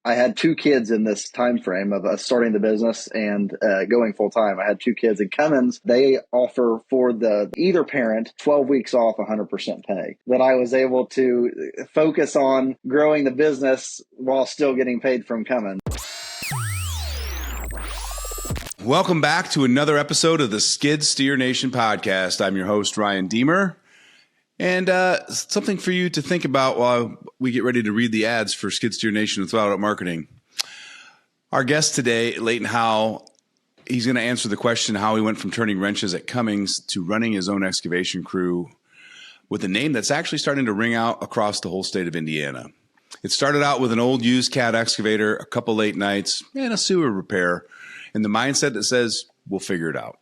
I had two kids in this time frame of us starting the business and going full time. I had two kids. And Cummins, they offer for the either parent 12 weeks off, 100% pay. That I was able to focus on growing the business while still getting paid from Cummins. Welcome back to another episode of the Skid Steer Nation podcast. I'm your host, Ryan Deemer. And something for you to think about while we get ready to read the ads for Skid Steer Nation with Throttle Up Marketing. Our guest today, Leighton Howe, he's going to answer the question how he went from turning wrenches at Cummins to running his own excavation crew with a name that's actually starting to ring out across the whole state of Indiana. It started out with an old used cat excavator, a couple late nights, and a sewer repair, and the mindset that says, we'll figure it out.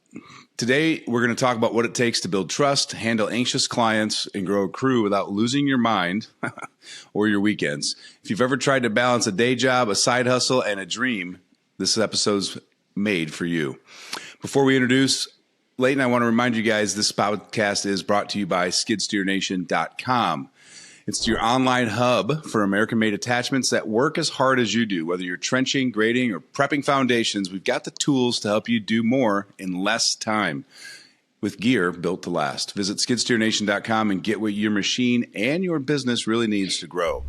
Today, we're going to talk about what it takes to build trust, handle anxious clients, and grow a crew without losing your mind or your weekends. If you've ever tried to balance a day job, a side hustle, and a dream, this episode's made for you. Before we introduce Leighton, I want to remind you guys this podcast is brought to you by skidsteernation.com. It's your online hub for American-made attachments that work as hard as you do. Whether you're trenching, grading, or prepping foundations, we've got the tools to help you do more in less time with gear built to last. Visit skidsteernation.com and get what your machine and your business really needs to grow.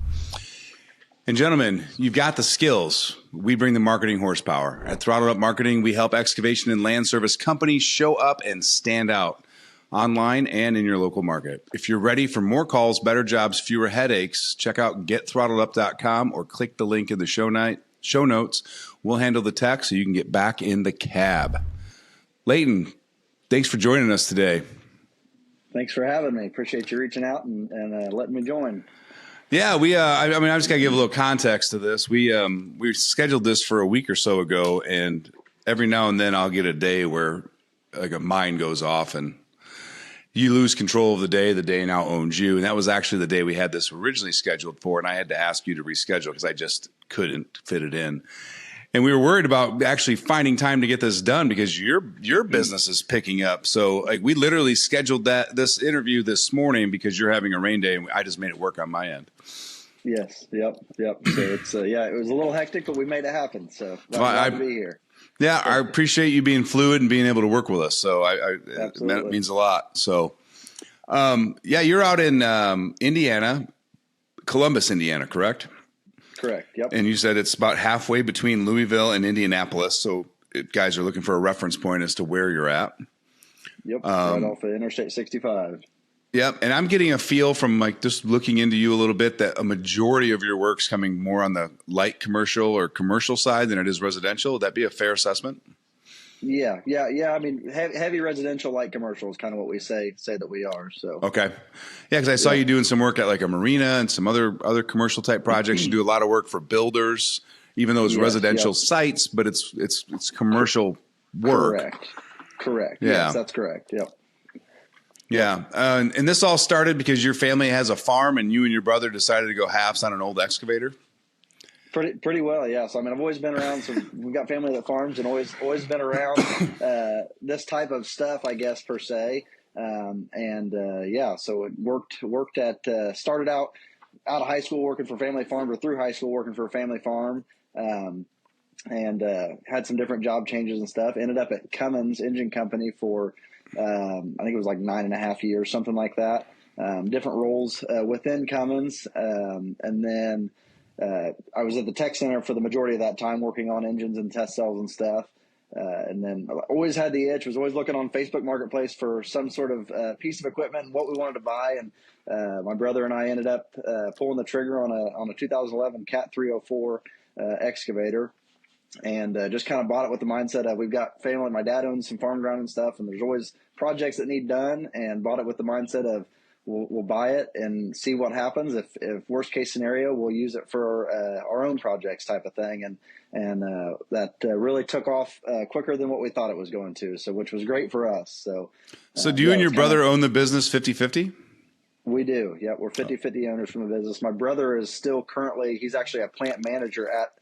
And gentlemen, you've got the skills. We bring the marketing horsepower. At Throttle Up Marketing, we help excavation and land service companies show up and stand out online and in your local market. If you're ready for more calls, better jobs, fewer headaches, check out getthrottledup.com or click the link in the show notes. We'll handle the tech so you can get back in the cab. Leighton, thanks for joining us today. Thanks for having me. Appreciate you reaching out and letting me join. Yeah, I just got to give a little context to this. We scheduled this for a week or so ago, and every now and then I'll get a day where like a mind goes off and you lose control of the day now owns you. And that was actually the day we had this originally scheduled for. And I had to ask you to reschedule because I just couldn't fit it in. And we were worried about actually finding time to get this done because your business is picking up. So like we literally scheduled this interview this morning because you're having a rain day and I just made it work on my end. Yes. Yep. So it's, it was a little hectic, but we made it happen. So glad to be here. Yeah, I appreciate you being fluid and being able to work with us. So it means a lot. So, you're out in Indiana, Columbus, Indiana, correct? Correct. Yep. And you said it's about halfway between Louisville and Indianapolis. So guys are looking for a reference point as to where you're at. Yep. Right off of Interstate 65. Yep. And I'm getting a feel from like just looking into you a little bit that a majority of your work's coming more on the light commercial or commercial side than it is residential. Would that be a fair assessment? Yeah. I mean, heavy residential, light commercial is kind of what we say that we are. So okay. Yeah, because I saw you doing some work at like a marina and some other commercial type projects. You do a lot of work for builders, even though it's residential sites, but it's commercial work. Correct. Yeah. Yes, that's correct. Yep. Yeah. And this all started because your family has a farm and you and your brother decided to go halves on an old excavator? Pretty well, yeah. So, I mean, I've always been around. So we've got family that farms and always been around this type of stuff, I guess, per se. So it worked at, started out of high school working for family farm or through high school working for a family farm. Had some different job changes and stuff. Ended up at Cummins Engine Company for I think it was like 9.5 years, something like that. Different roles within Cummins. And then I was at the tech center for the majority of that time working on engines and test cells and stuff. And then I always had the itch, was always looking on Facebook Marketplace for some sort of piece of equipment and what we wanted to buy. And my brother and I ended up pulling the trigger on a 2011 Cat 304 excavator. And just kind of bought it with the mindset of we've got family. My dad owns some farm ground and stuff, and there's always projects that need done. And bought it with the mindset of we'll buy it and see what happens. If worst case scenario, we'll use it for our own projects type of thing. And that really took off quicker than what we thought it was going to. So which was great for us. So do you and your brother own the business 50-50? We do. Yeah, we're 50-50 owners from the business. My brother is still he's actually a plant manager at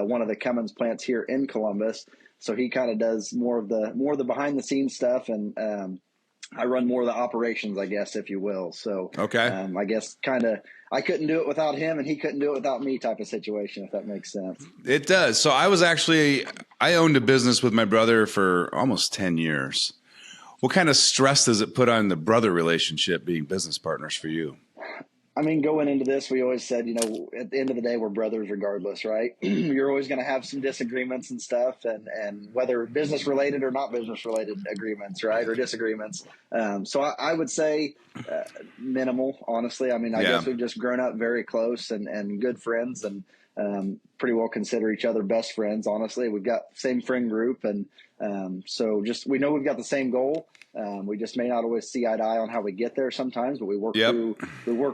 one of the Cummins plants here in Columbus. So he kind of does more of the behind the scenes stuff. And I run more of the operations, I guess, if you will. So, okay. I guess kind of I couldn't do it without him and he couldn't do it without me type of situation, if that makes sense. It does. So I owned a business with my brother for almost 10 years. What kind of stress does it put on the brother relationship being business partners for you? I mean, going into this, we always said, at the end of the day, we're brothers regardless, right? You're always going to have some disagreements and stuff, and whether business related or not business related agreements, right, or disagreements. So I would say minimal, honestly. I mean, I guess we've just grown up very close and good friends, and pretty well consider each other best friends. Honestly, we've got same friend group, and so just we know we've got the same goal. We just may not always see eye to eye on how we get there sometimes, but we work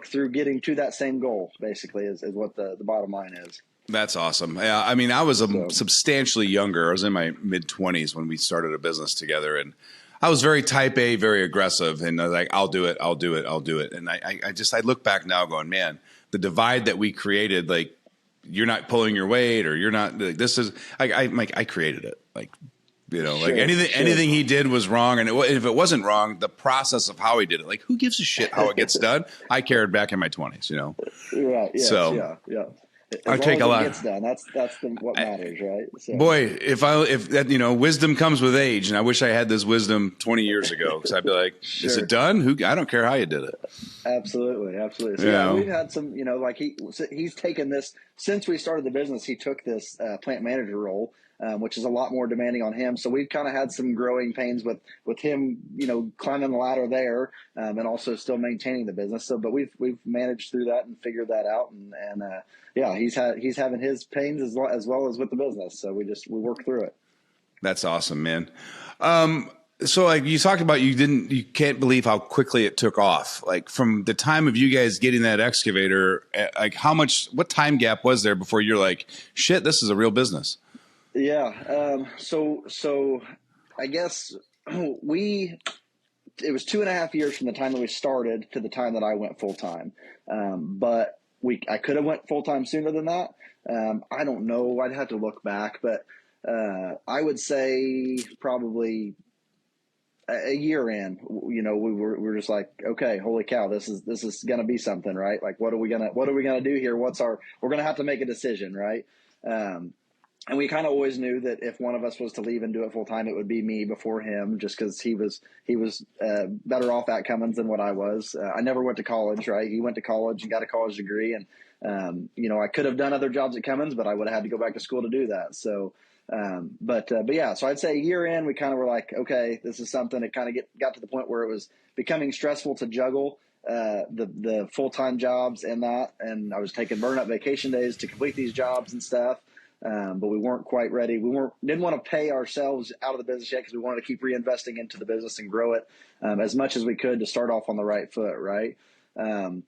through getting to that same goal, basically, is what the bottom line is. That's awesome. Yeah, I mean, I was substantially younger. I was in my mid-20s when we started a business together, and I was very type A, very aggressive, and I was like, I'll do it. And I look back now going, man, the divide that we created, like, you're not pulling your weight, or you're not, like, this is, I created it. Like, anything he did was wrong. And if it wasn't wrong, the process of how he did it, like, who gives a shit how it gets done? I cared back in my 20s, Right. Yes, so yeah. I take a lot. Gets done. That's what matters, right? So. Boy, if that, wisdom comes with age, and I wish I had this wisdom 20 years ago, because I'd be like, is it done? I don't care how you did it. Absolutely. So we've had some, like he's taken this since we started the business. He took this plant manager role, which is a lot more demanding on him. So we've kind of had some growing pains with him, climbing the ladder there, and also still maintaining the business. So, but we've managed through that and figured that out, and he's having his pains as well as with the business. So we work through it. That's awesome, man. So like you talked about, you can't believe how quickly it took off. Like from the time of you guys getting that excavator, like what time gap was there before you're like, shit, this is a real business? Yeah. So I guess it was 2.5 years from the time that we started to the time that I went full time. But I could have went full time sooner than that. I don't know. I'd have to look back, but I would say probably a year in, we were just like, okay, holy cow, this is going to be something, right? Like, what are we going to do here? we're going to have to make a decision, right? And we kind of always knew that if one of us was to leave and do it full time, it would be me before him, just because he was better off at Cummins than what I was. I never went to college, right? He went to college and got a college degree, and I could have done other jobs at Cummins, but I would have had to go back to school to do that. So, but yeah, so I'd say a year in, we kind of were like, okay, this is something. It kind of got to the point where it was becoming stressful to juggle the full time jobs and that, and I was taking burn up vacation days to complete these jobs and stuff. But we weren't quite ready. Didn't want to pay ourselves out of the business yet, because we wanted to keep reinvesting into the business and grow it as much as we could to start off on the right foot, right? So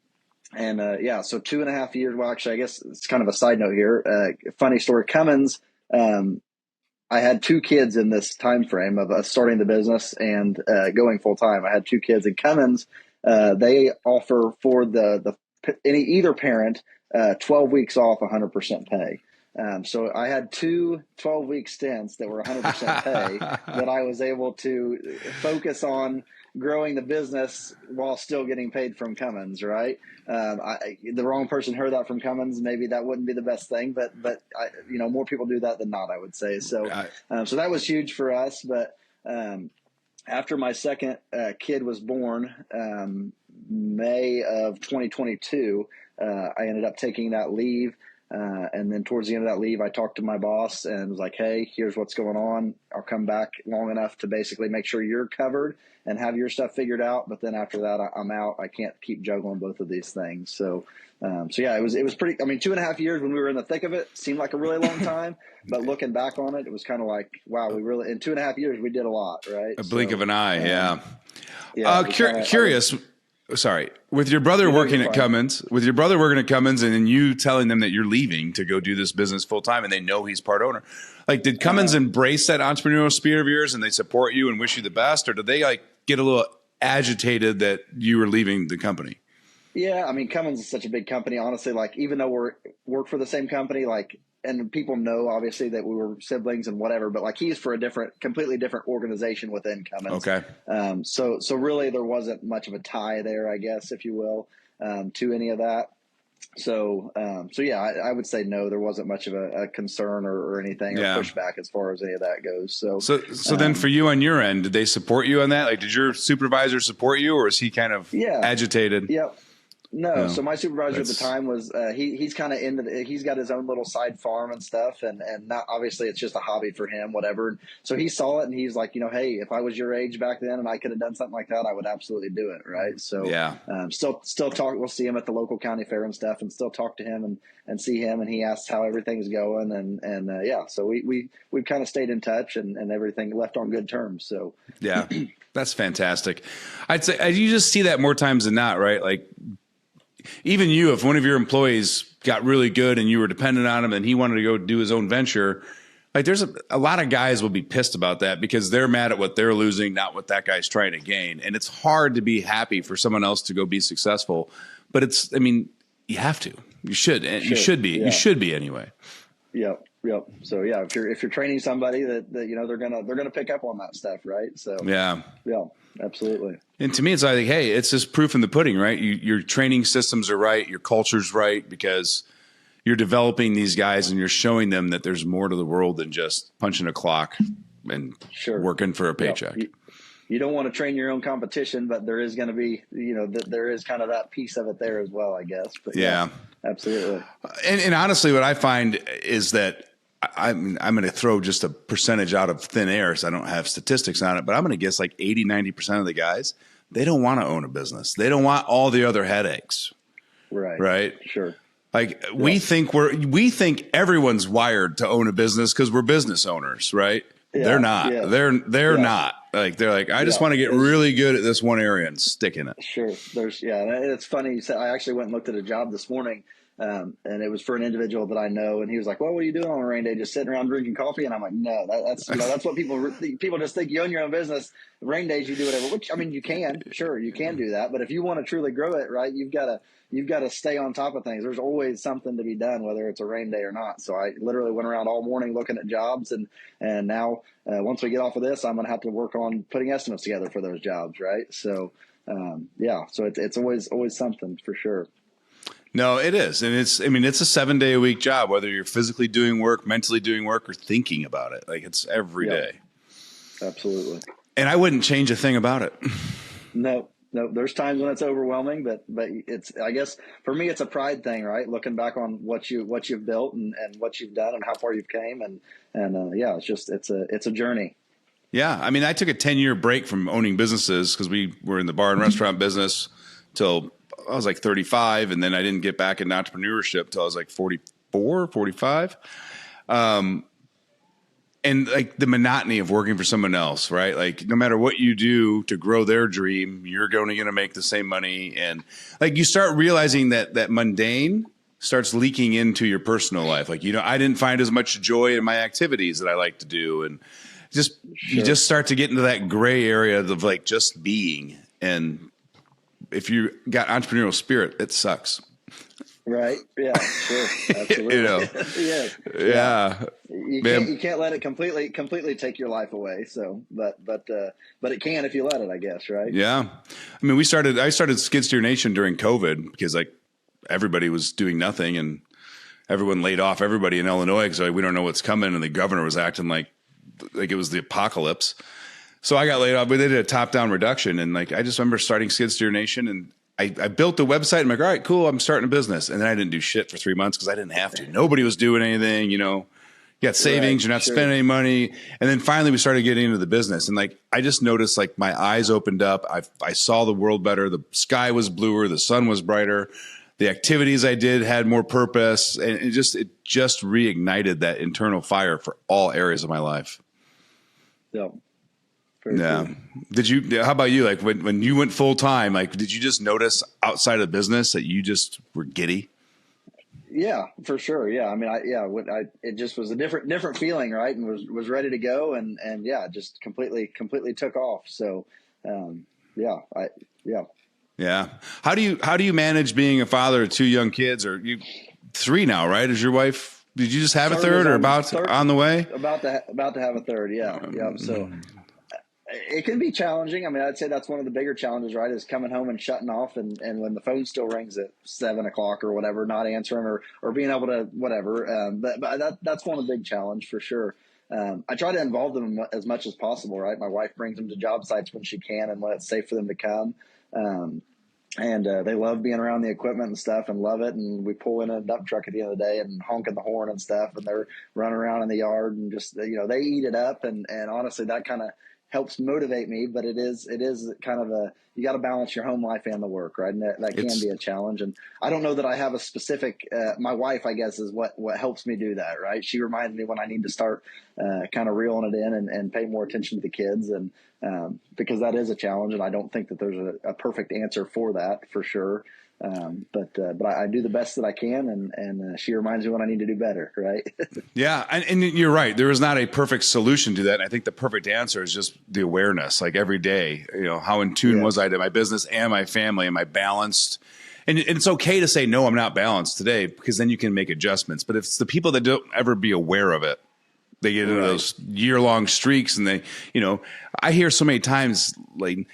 2.5 years. Well, actually, I guess it's kind of a side note here. Funny story. Cummins. I had 2 kids in this time frame of us starting the business and going full time. I had 2 kids, and Cummins. They offer for either parent 12 weeks off, 100% pay. So I had 2 12-week stints that were 100% pay that I was able to focus on growing the business while still getting paid from Cummins, right? The wrong person heard that from Cummins. Maybe that wouldn't be the best thing, but more people do that than not, I would say. So, so that was huge for us. But after my second kid was born, May of 2022, I ended up taking that leave. And then towards the end of that leave, I talked to my boss and was like, hey, here's what's going on. I'll come back long enough to basically make sure you're covered and have your stuff figured out. But then after that, I'm out. I can't keep juggling both of these things. So yeah, it was pretty, 2.5 years when we were in the thick of it seemed like a really long time, but looking back on it, it was kind of like, wow, in 2.5 years, we did a lot, right? A blink of an eye. Yeah. Curious. Sorry, with your brother working at Cummins, and then you telling them that you're leaving to go do this business full time, and they know he's part owner. Like, did Cummins embrace that entrepreneurial spirit of yours, and they support you and wish you the best, or did they like get a little agitated that you were leaving the company? Yeah, Cummins is such a big company. Honestly, like, even though we work for the same company, like, and people know obviously that we were siblings and whatever, but like, he's for a completely different organization within Cummins. Okay. So really there wasn't much of a tie there, I guess, if you will, to any of that. So yeah, I would say no, there wasn't much of a concern or anything or pushback as far as any of that goes. So then for you on your end, did they support you on that? Like, did your supervisor support you, or is he kind of agitated? Yeah. No, so my supervisor at the time was he's kind of he's got his own little side farm and stuff, and not obviously it's just a hobby for him, whatever. So he saw it and he's like, hey, if I was your age back then and I could have done something like that, I would absolutely do it, right? So still talk. We'll see him at the local county fair and stuff, and still talk to him and see him, and he asks how everything's going, and so we've kind of stayed in touch and everything left on good terms. So yeah, that's fantastic. I'd say you just see that more times than not, right? Like, even you, if one of your employees got really good and you were dependent on him and he wanted to go do his own venture, like there's a lot of guys will be pissed about that because they're mad at what they're losing, not what that guy's trying to gain. And it's hard to be happy for someone else to go be successful, but you have to, you should, and you should be, you should be anyway. Yep. So yeah, if you're training somebody that they're gonna pick up on that stuff, right? So yeah, absolutely. And to me, it's like, hey, it's just proof in the pudding, right? Your training systems are right, your culture's right, because you're developing these guys and you're showing them that there's more to the world than just punching a clock and working for a paycheck. You don't want to train your own competition, but there is going to be, there is kind of that piece of it there as well, I guess. But yeah absolutely. And honestly, what I find is that I'm going to throw just a percentage out of thin air, so I don't have statistics on it, but I'm going to guess like 80-90% of the guys, they don't want to own a business. They don't want all the other headaches. Right. Sure. Like we think everyone's wired to own a business because we're business owners, right? Yeah, they're not. Yeah. They're not. Like they're like, I just want to get really good at this one area and stick in it. Sure. It's funny you said. I actually went and looked at a job this morning. And it was for an individual that I know, and he was like, "Well, what are you doing on a rain day? Just sitting around drinking coffee?" And I'm like, "No, that's what people just think. You own your own business. Rain days, you do whatever. Which you can, sure, you can do that. But if you want to truly grow it, right, you've got to stay on top of things. There's always something to be done, whether it's a rain day or not. So I literally went around all morning looking at jobs, and now once we get off of this, I'm going to have to work on putting estimates together for those jobs, right? So so it's always something for sure. No, it is. And it's a 7-day-a-week job, whether you're physically doing work, mentally doing work, or thinking about it. Like it's every day. Absolutely. And I wouldn't change a thing about it. No, there's times when it's overwhelming, but it's, I guess for me, it's a pride thing, right? Looking back on what you've built and what you've done and how far you've came. And it's a journey. Yeah. I mean, I took a 10-year break from owning businesses because we were in the bar and restaurant business till I was like 35, and then I didn't get back into entrepreneurship till I was like 44, 45. And like the monotony of working for someone else, right? Like no matter what you do to grow their dream, you're going to make the same money. And like you start realizing that mundane starts leaking into your personal life. Like, I didn't find as much joy in my activities that I like to do. And you just start to get into that gray area of like just being. And if you got entrepreneurial spirit, it sucks. Right. Yeah. Sure. Absolutely. Yeah. You can't let it completely take your life away. So, but it can if you let it, I guess. Right. Yeah. I mean, I started Skid Steer Nation during COVID because like everybody was doing nothing and everyone laid off everybody in Illinois because we don't know what's coming, and the governor was acting like it was the apocalypse. So I got laid off, but they did a top-down reduction. And like, I just remember starting Skid Steer Nation, and I built the website. I'm like, all right, cool. I'm starting a business. And then I didn't do shit for 3 months because I didn't have to. Nobody was doing anything, you got savings, you're not spending any money. And then finally we started getting into the business. And like, I just noticed like my eyes opened up. I saw the world better. The sky was bluer. The sun was brighter. The activities I did had more purpose. And it just reignited that internal fire for all areas of my life. Yeah. Yeah. How about you? Like when you went full time, like, did you just notice outside of business that you just were giddy? Yeah, for sure. Yeah. I mean, it just was a different feeling, right? And was ready to go. And just completely took off. So, yeah. How do you manage being a father of 2 young kids, or you 3 now, right? Is your wife, did you just have a third or on the way? About to have a third. Yeah. Yeah. So, It can be challenging. I mean, I'd say that's one of the bigger challenges, right? Is coming home and shutting off, and when the phone still rings at 7 o'clock or whatever, not answering or being able to whatever. But that's one of the big challenge for sure. I try to involve them as much as possible, right? My wife brings them to job sites when she can and when it's safe for them to come. And they love being around the equipment and stuff and love it. And we pull in a dump truck at the end of the day and honking the horn and stuff. And they're running around in the yard and just, they eat it up. And honestly, that kind of helps motivate me. But it is kind of you got to balance your home life and the work, right? And that can be a challenge. And I don't know that I have a specific, my wife, I guess, is what helps me do that, right? She reminds me when I need to start kind of reeling it in and pay more attention to the kids. And because that is a challenge, and I don't think that there's a perfect answer for that for sure. But I do the best that I can, and she reminds me when I need to do better, right? Yeah, and you're right. There is not a perfect solution to that. And I think the perfect answer is just the awareness. Like every day, how in tune was I to my business and my family? Am I balanced? And it's okay to say, no, I'm not balanced today, because then you can make adjustments. But if it's the people that don't ever be aware of it, they get into those year-long streaks, and I hear so many times, like,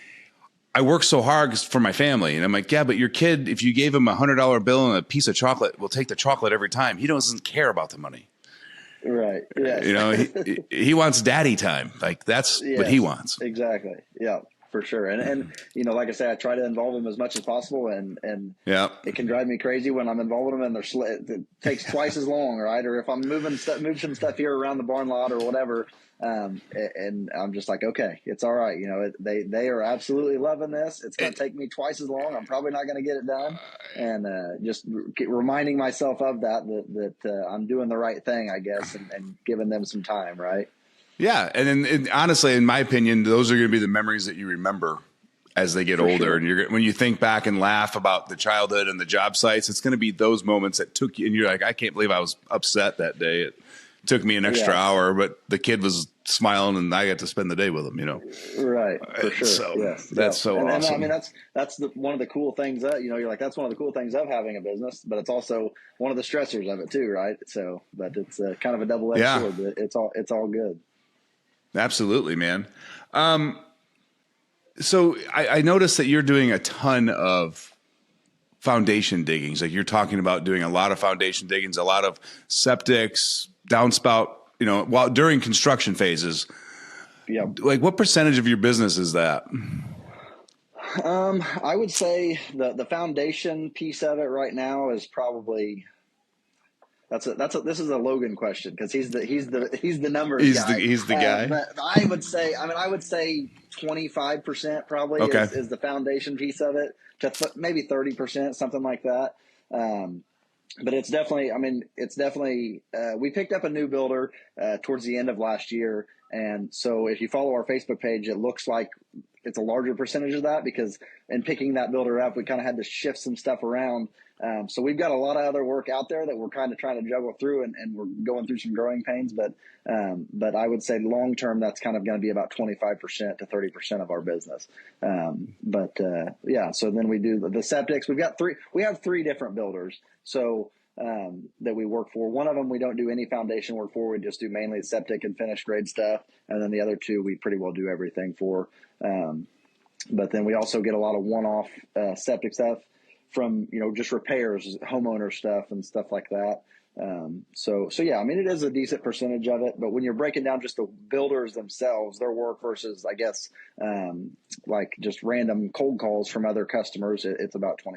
I work so hard for my family, and I'm like, yeah, but your kid, if you gave him $100 bill and a piece of chocolate, will take the chocolate every time. He doesn't care about the money. Right. Yes. He wants daddy time. Like that's what he wants. Exactly. Yeah, for sure. And like I say, I try to involve them as much as possible, and it can drive me crazy when I'm involving them and it takes twice as long, right? Or if I'm moving some stuff here around the barn lot or whatever. And I'm just like, okay, it's all right. They are absolutely loving this. It's going to take me twice as long. I'm probably not going to get it done. And just reminding myself of that I'm doing the right thing, I guess, and giving them some time, right? Yeah. And honestly, in my opinion, those are going to be the memories that you remember as they get older. Sure. And when you think back and laugh about the childhood and the job sites, it's going to be those moments that took you, and you're like, I can't believe I was upset that day. It took me an extra hour, but the kid was smiling, and I got to spend the day with him, Right. For sure. So that's so awesome. And I mean, that's one of the cool things that, you're like, that's one of the cool things of having a business, but it's also one of the stressors of it too. Right. So, but it's kind of a double-edged sword, but it's all good. Absolutely, man. So I noticed that you're doing a ton of foundation diggings. Like you're talking about doing a lot of foundation diggings, a lot of septics, downspout, while during construction phases. Yeah. Like what percentage of your business is that? I would say the foundation piece of it right now is probably this is a Logan question, because he's the numbers guy. He's the guy. But I would say 25% probably is the foundation piece of it, to maybe 30%, something like that. But it's definitely, we picked up a new builder towards the end of last year. And so if you follow our Facebook page, it looks like it's a larger percentage of that, because in picking that builder up, we kind of had to shift some stuff around. So we've got a lot of other work out there that we're kind of trying to juggle through, and we're going through some growing pains. But I would say long term, that's kind of going to be about 25% to 30% of our business. So then we do the septics. We have three different builders. So that we work for. One of them we don't do any foundation work for. We just do mainly septic and finished grade stuff. And then the other two we pretty well do everything for. But then we also get a lot of one-off septic stuff from, just repairs, homeowner stuff and stuff like that. So yeah, it is a decent percentage of it, but when you're breaking down just the builders themselves, their work versus, I guess, like just random cold calls from other customers, it's about 25%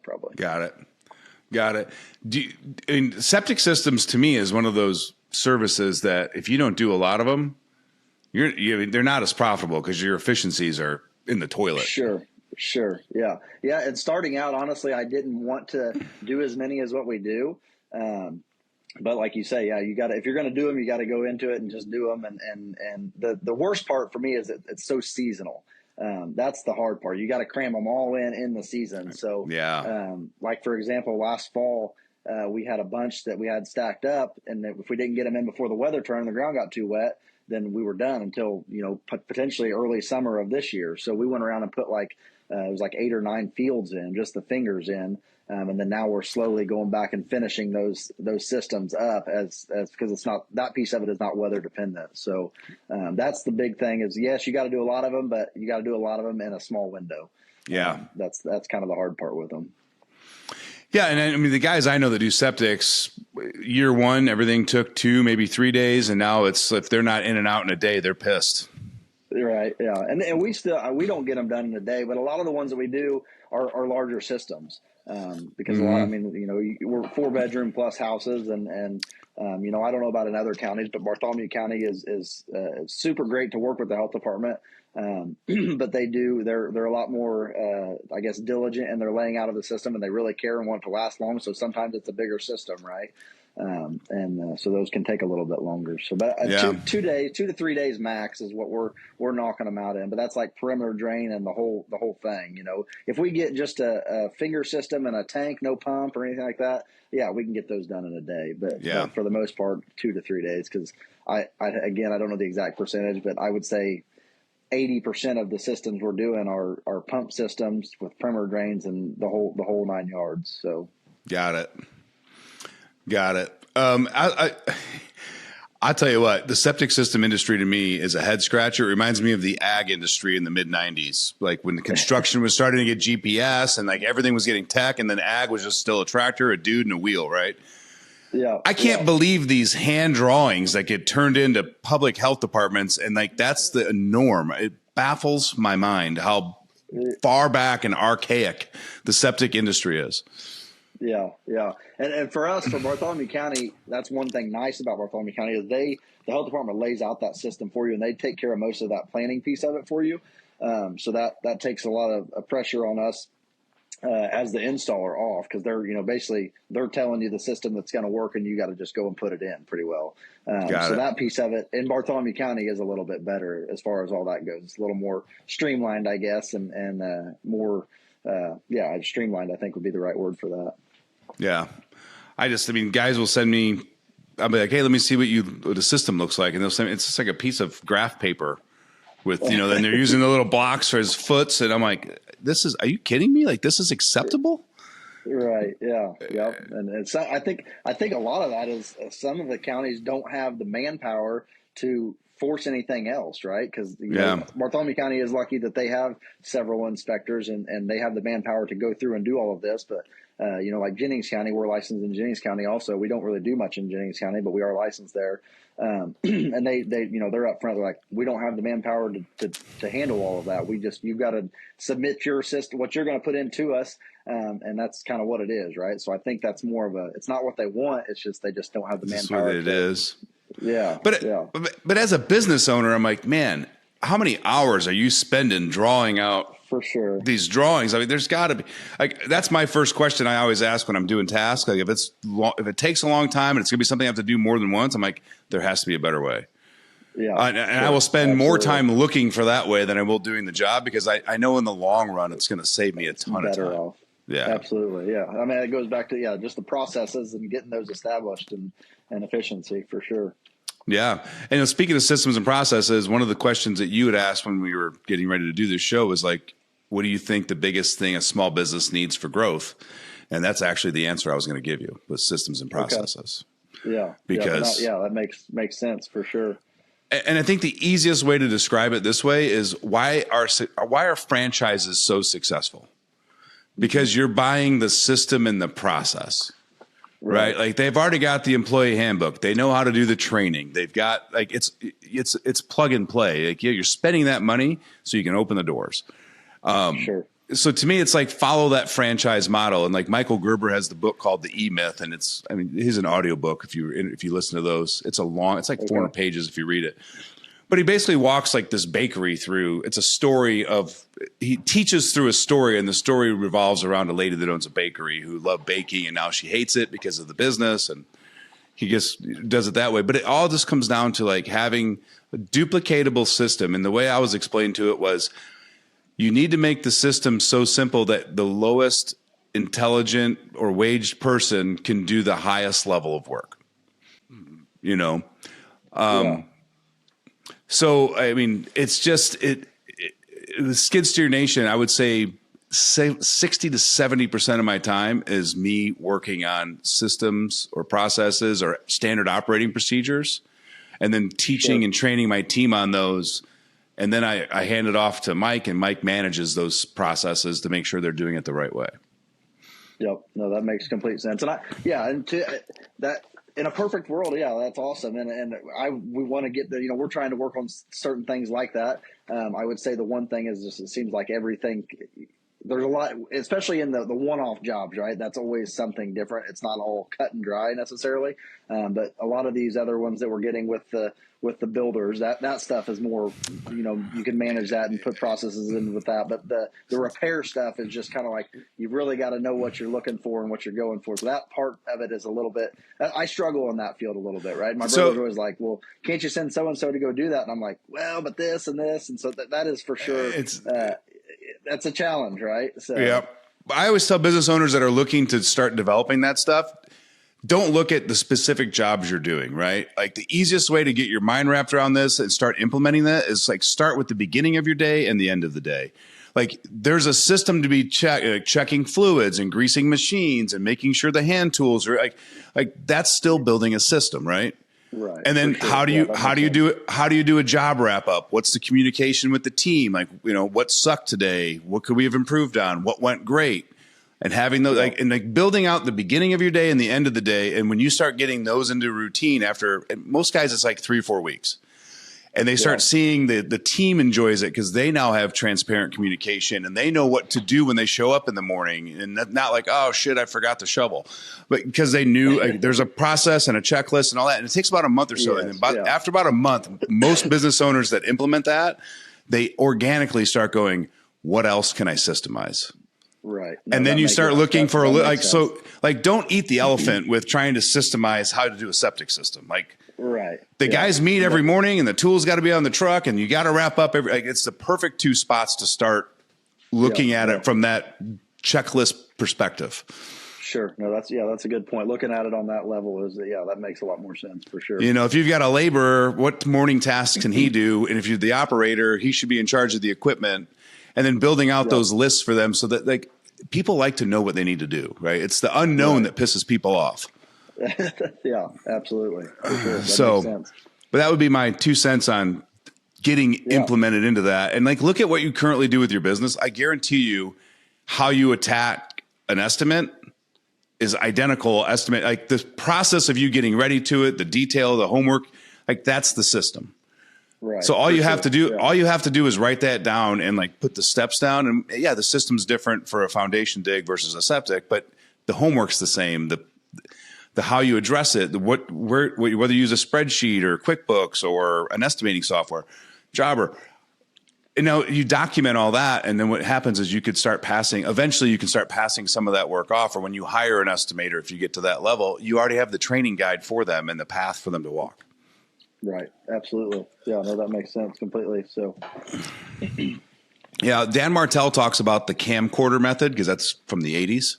probably. Got it. Septic systems to me is one of those services that if you don't do a lot of them, they're not as profitable because your efficiencies are in the toilet. Sure. Yeah. And starting out, honestly, I didn't want to do as many as what we do. But like you say, yeah, if you're going to do them, you got to go into it and just do them. And the worst part for me is that it's so seasonal. That's the hard part. You got to cram them all in the season. So, like for example, last fall, we had a bunch that we had stacked up, and if we didn't get them in before the weather turned, the ground got too wet, then we were done until, potentially early summer of this year. So we went around and put it was like 8 or 9 fields in, just the fingers in. And then now we're slowly going back and finishing those systems up as because it's not, that piece of it is not weather dependent. So that's the big thing is, yes, you got to do a lot of them, but you got to do a lot of them in a small window. Yeah. That's kind of the hard part with them. Yeah. And I mean, the guys I know that do septics, year one, everything took 2, maybe 3 days. And now it's, if they're not in and out in a day, they're pissed. Right. Yeah. And we don't get them done in a day, but a lot of the ones that we do are larger systems. Because a lot, I mean, we're 4-bedroom plus houses and I don't know about in other counties, but Bartholomew County is super great to work with the health department. But they're a lot more, I guess, diligent in their laying out of the system, and they really care and want it to last long. So sometimes it's a bigger system, right? So those can take a little bit longer. So, but 2 days, 2 to 3 days max is what we're knocking them out in. But that's like perimeter drain and the whole thing. If we get just a finger system and a tank, no pump or anything like that, yeah, we can get those done in a day. But for the most part, 2 to 3 days. Because I don't know the exact percentage, but I would say 80% of the systems we're doing are pump systems with perimeter drains and the whole 9 yards. So Got it. I'll tell you what, the septic system industry to me is a head scratcher. It reminds me of the ag industry in the mid 90s, like when the construction was starting to get GPS and like everything was getting tech, and then ag was just still a tractor, a dude, and a wheel, right? Yeah. I can't believe these hand drawings that get turned into public health departments, and like that's the norm. It baffles my mind how far back and archaic the septic industry is. Yeah. And for us, for Bartholomew County, that's one thing nice about Bartholomew County is the health department lays out that system for you, and they take care of most of that planning piece of it for you. So that takes a lot of pressure on us as the installer off, because they're basically they're telling you the system that's going to work, and you got to just go and put it in pretty well. That piece of it in Bartholomew County is a little bit better as far as all that goes. It's a little more streamlined, I guess, and more streamlined, I think would be the right word for that. Yeah. Guys will send me, I'll be like, hey, let me see what the system looks like. And they'll send me, it's just like a piece of graph paper with, then they're using the little blocks for his foots. And I'm like, are you kidding me? Like, this is acceptable? Right. Yeah. Yep. And so I think a lot of that is some of the counties don't have the manpower to force anything else, right? Because Bartholomew County is lucky that they have several inspectors and they have the manpower to go through and do all of this. But like Jennings County, we're licensed in Jennings County. Also, we don't really do much in Jennings County, but we are licensed there. And they they're up front. They're like, we don't have the manpower to handle all of that. You've got to submit your system, what you're going to put into us. And that's kind of what it is, right? So I think that's more of it's not what they want. It's just they just don't have the manpower. That's what it is. Yeah. But as a business owner, I'm like, man, how many hours are you spending drawing out for sure these drawings? I mean, there's got to be that's my first question I always ask when I'm doing tasks. Like if it takes a long time and it's going to be something I have to do more than once, I'm like, there has to be a better way. Yeah. And I will spend more time looking for that way than I will doing the job, because I know in the long run it's going to save me a ton of time. Off. Yeah, absolutely. Yeah. I mean, it goes back to, just the processes and getting those established and efficiency for sure. Yeah. And speaking of systems and processes, one of the questions that you had asked when we were getting ready to do this show was like, what do you think the biggest thing a small business needs for growth? And that's actually the answer I was going to give you, was systems and processes. Okay. Yeah. Because that makes sense for sure. And I think the easiest way to describe it this way is why are franchises so successful? Because you're buying the system and the process, right? Like they've already got the employee handbook. They know how to do the training. They've got it's plug and play. Like you're spending that money so you can open the doors. Sure. So to me, it's like follow that franchise model. And like Michael Gerber has the book called The E-Myth, and he's an audiobook. If you listen to those, it's like 400 pages if you read it. But he basically walks like this bakery through. It's a story he teaches through a story, and the story revolves around a lady that owns a bakery who loved baking, and now she hates it because of the business, and he just does it that way. But it all just comes down to like having a duplicatable system. And the way I was explained to it was, you need to make the system so simple that the lowest intelligent or waged person can do the highest level of work. So, I mean, it's just the Skid Steer Nation, I would say 60 to 70% of my time is me working on systems or processes or standard operating procedures, and then teaching and training my team on those. And then I hand it off to Mike, and Mike manages those processes to make sure they're doing it the right way. Yep. No, that makes complete sense. And that in a perfect world, that's awesome. And we want to get we're trying to work on certain things like that. I would say the one thing is just, it seems like everything, there's a lot, especially in the one-off jobs, right? That's always something different. It's not all cut and dry necessarily. But a lot of these other ones that we're getting with the builders, that stuff is more, you can manage that and put processes in with that. But the repair stuff is just kind of like, you've really got to know what you're looking for and what you're going for. So that part of it is a little bit, I struggle in that field a little bit, right? My brother's always like, well, can't you send so-and-so to go do that? And I'm like, well, but this and this. And so that is for sure. That's a challenge, right? So yeah. I always tell business owners that are looking to start developing that stuff, don't look at the specific jobs you're doing, right? Like the easiest way to get your mind wrapped around this and start implementing that is like start with the beginning of your day and the end of the day. Like there's a system to be checking fluids and greasing machines and making sure the hand tools are like that's still building a system, right? Right. And then how do you do a job wrap up? What's the communication with the team? Like, what sucked today? What could we have improved on? What went great? And having those building out the beginning of your day and the end of the day. And when you start getting those into routine most guys, it's like 3 or 4 weeks. And they start seeing the team enjoys it because they now have transparent communication and they know what to do when they show up in the morning, and not like, oh shit, I forgot the shovel, but because they knew there's a process and a checklist and all that. And it takes about a month or so. And then after about a month, most business owners that implement that, they organically start going, what else can I systemize? Right. No, and then you start looking for don't eat the elephant with trying to systemize how to do a septic system. Right. The guys meet every morning and the tools got to be on the truck and you got to wrap up it's the perfect 2 spots to start looking at it from that checklist perspective. Sure. No, that's a good point. Looking at it on that level that makes a lot more sense for sure. If you've got a laborer, what morning tasks can he do? And if you're the operator, he should be in charge of the equipment, and then building out those lists for them so that people like to know what they need to do, right? It's the unknown that pisses people off. Yeah, absolutely. For sure. That makes sense. But that would be my 2 cents on getting implemented into that. And look at what you currently do with your business. I guarantee you how you attack an estimate is identical estimate. Like the process of you getting ready to it, the detail, the homework, that's the system. Right. So all you have to do is write that down and put the steps down. And the system's different for a foundation dig versus a septic, but the homework's the same. The how you address it, whether you use a spreadsheet or QuickBooks or an estimating software, Jobber. You document all that, and then what happens is eventually you can start passing some of that work off, or when you hire an estimator, if you get to that level, you already have the training guide for them and the path for them to walk. Right. Absolutely. Yeah, no, that makes sense completely. So, Dan Martell talks about the camcorder method because that's from the 80s.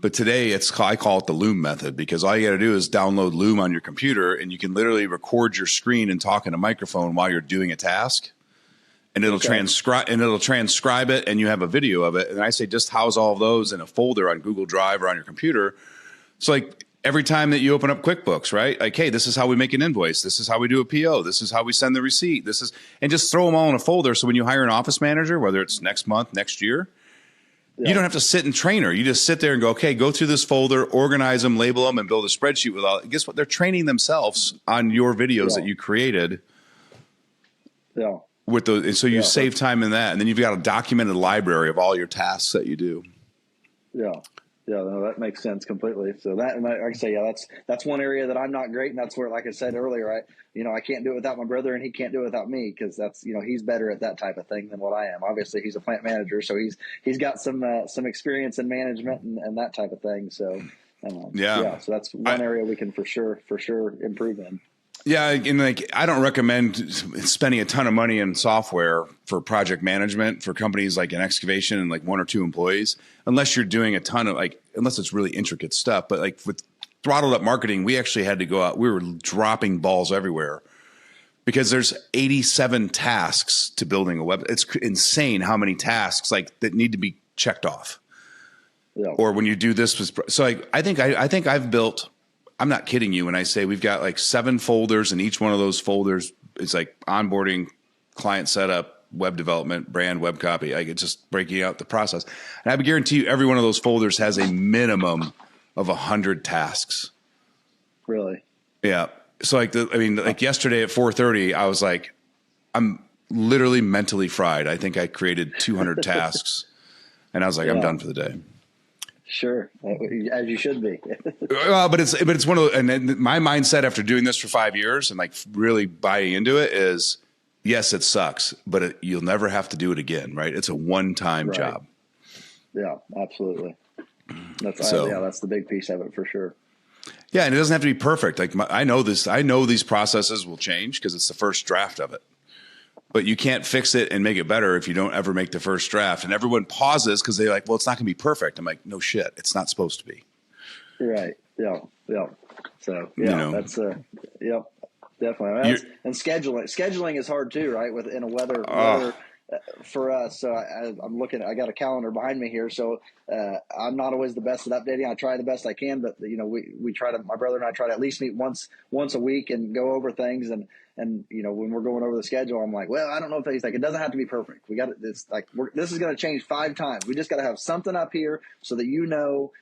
But today I call it the Loom method, because all you got to do is download Loom on your computer and you can literally record your screen and talk in a microphone while you're doing a task, and it'll transcribe it, and you have a video of it. And I say, just house all of those in a folder on Google Drive or on your computer. So every time that you open up QuickBooks, right? Hey, this is how we make an invoice. This is how we do a PO. This is how we send the receipt. And just throw them all in a folder. So when you hire an office manager, whether it's next month, next year, you don't have to sit and train her. You just sit there and go, okay, go through this folder, organize them, label them, and build a spreadsheet with all. Guess what? They're training themselves on your videos that you created. Yeah. With those, and so you save time in that, and then you've got a documented library of all your tasks that you do. Yeah. Yeah, no, that makes sense completely. So that, like I say, that's one area that I'm not great, and that's where, like I said earlier, I can't do it without my brother, and he can't do it without me, because that's he's better at that type of thing than what I am. Obviously, he's a plant manager, so he's got some experience in management and that type of thing. So so that's one area we can for sure improve in. Yeah, and I don't recommend spending a ton of money in software for project management for companies like an excavation and 1 or 2 employees, unless you're doing a ton of unless it's really intricate stuff. But with throttled up marketing, we actually had to go out. We were dropping balls everywhere because there's 87 tasks to building a web. It's insane how many tasks that need to be checked off. Yeah. Or when you do this, so I think I've built, I'm not kidding you when I say we've got like 7 folders, and each one of those folders is like onboarding, client setup, web development, brand, web copy. Like it's just breaking out the process. And I guarantee you every one of those folders has a minimum of 100 tasks. Really? Yeah. So like yesterday at 4:30, I was like, I'm literally mentally fried. I think I created 200 tasks, and I was like, I'm done for the day. Sure, as you should be. Well, but it's one of the, and then my mindset after doing this for 5 years and like really buying into it is, yes, it sucks, but you'll never have to do it again, right? It's a one-time job. Yeah, absolutely. That's the big piece of it for sure. Yeah, and it doesn't have to be perfect. Like I know these processes will change because it's the first draft of it. But you can't fix it and make it better if you don't ever make the first draft. And everyone pauses because they're like, well, it's not going to be perfect. I'm like, no shit. It's not supposed to be. Right. Yeah. Yeah. So, yeah, that's, definitely. And scheduling is hard too, right? In a weather for us. So I'm looking, I got a calendar behind me here. So I'm not always the best at updating. I try the best I can, but we try to, my brother and I try to at least meet once a week and go over things. And when we're going over the schedule, I'm like, well, I don't know if he's like, it doesn't have to be perfect. We got it. It's like, this is going to change 5 times. We just got to have something up here so that,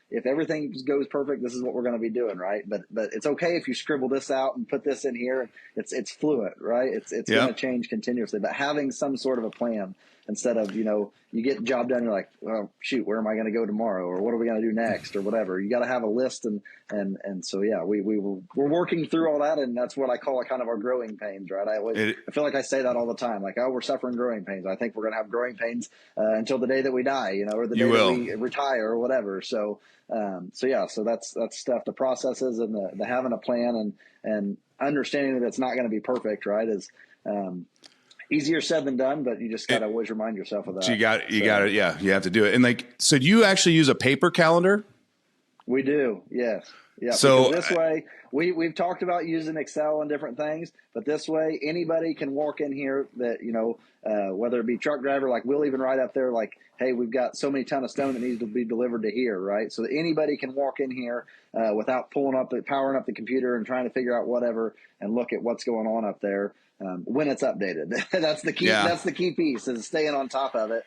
if everything goes perfect, this is what we're going to be doing. Right. But it's okay if you scribble this out and put this in here. It's fluent, right? It's going to change continuously, but having some sort of a plan instead of, you get the job done. You're like, well, shoot, where am I going to go tomorrow? Or what are we going to do next or whatever? You got to have a list. And so, yeah, we're working through all that. And that's what I call kind of our growing pains, right? I feel like I say that all the time. Like, oh, we're suffering growing pains. I think we're going to have growing pains until the day that we die, or the day that we retire or whatever. So that's stuff, the processes and the having a plan and understanding that it's not going to be perfect, right? Is easier said than done, but you just got to always remind yourself of that. So you got it. Yeah, you have to do it. And so do you actually use a paper calendar? We do. Yes. Yeah. So this way we've talked about using Excel and different things, but this way anybody can walk in here that, whether it be truck driver, like we'll even write up there, like, hey, we've got so many ton of stone that needs to be delivered to here. Right. So that anybody can walk in here without powering up the computer and trying to figure out whatever and look at what's going on up there. When it's updated, that's the key. Yeah. That's the key piece is staying on top of it.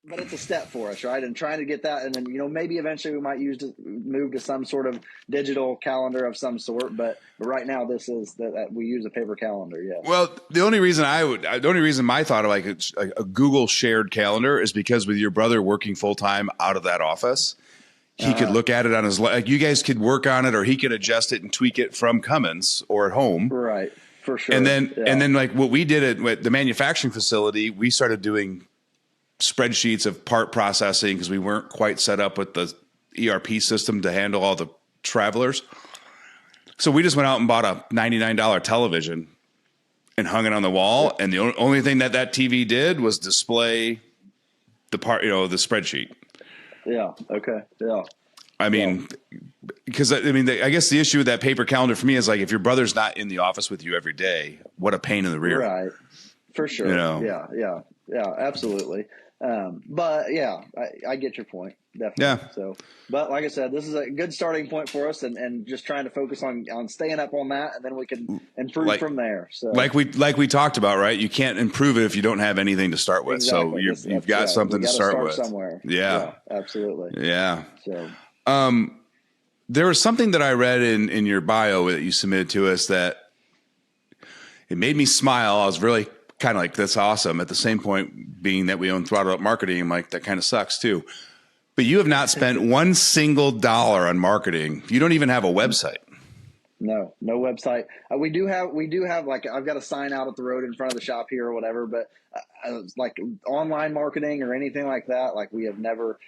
But it's a step for us, right? And trying to get that, and then maybe eventually we might move to some sort of digital calendar of some sort. But right now, this is that we use a paper calendar. Yes. Well, the only reason my thought of like a Google shared calendar is because with your brother working full time out of that office, he could look at it on his you guys could work on it, or he could adjust it and tweak it from Cummins or at home, right? For sure. And then like what we did at the manufacturing facility, we started doing spreadsheets of part processing because we weren't quite set up with the ERP system to handle all the travelers. So we just went out and bought a $99 television and hung it on the wall. And the only thing that TV did was display the part, the spreadsheet. Yeah. Okay. Yeah. I mean, because I guess the issue with that paper calendar for me is like, if your brother's not in the office with you every day, what a pain in the rear. Right. For sure. Yeah, absolutely. But yeah, I get your point. Definitely. Yeah. So, but like I said, this is a good starting point for us and just trying to focus on staying up on that, and then we can improve from there. So like we talked about, right? You can't improve it if you don't have anything to start with. Exactly. So you've got something to start with somewhere. Yeah, absolutely. Yeah. So, there was something that I read in your bio that you submitted to us that it made me smile. I was really kind of like, that's awesome. At the same point, being that we own Throttle Up Marketing, I'm like, that kind of sucks too. But you have not spent one single dollar on marketing. You don't even have a website. No website. We do have like, I've got a sign out at the road in front of the shop here or whatever, but like online marketing or anything like that, like we have never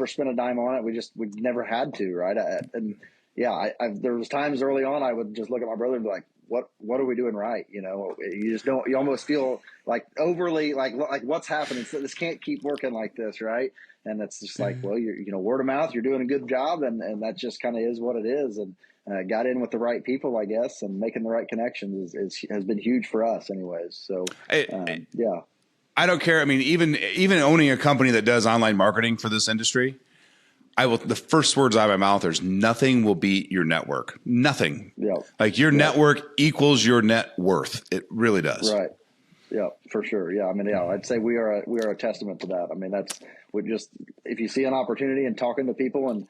spent a dime on it. We've never had to, right? There was times early on I would just look at my brother and be like, what are we doing right? You just don't, you almost feel like overly like what's happening. So this can't keep working like this. Right. And it's just like, well, you're, word of mouth, you're doing a good job. And that just kind of is what it is. And got in with the right people, I guess, and making the right connections has been huge for us anyways. So, yeah. I don't care. I mean, even owning a company that does online marketing for this industry, the first words out of my mouth is nothing will beat your network. Nothing. Yeah. Like your network equals your net worth. It really does. Right. Yeah, for sure. Yeah. I mean, yeah, I'd say we are a testament to that. I mean, if you see an opportunity and talking to people and,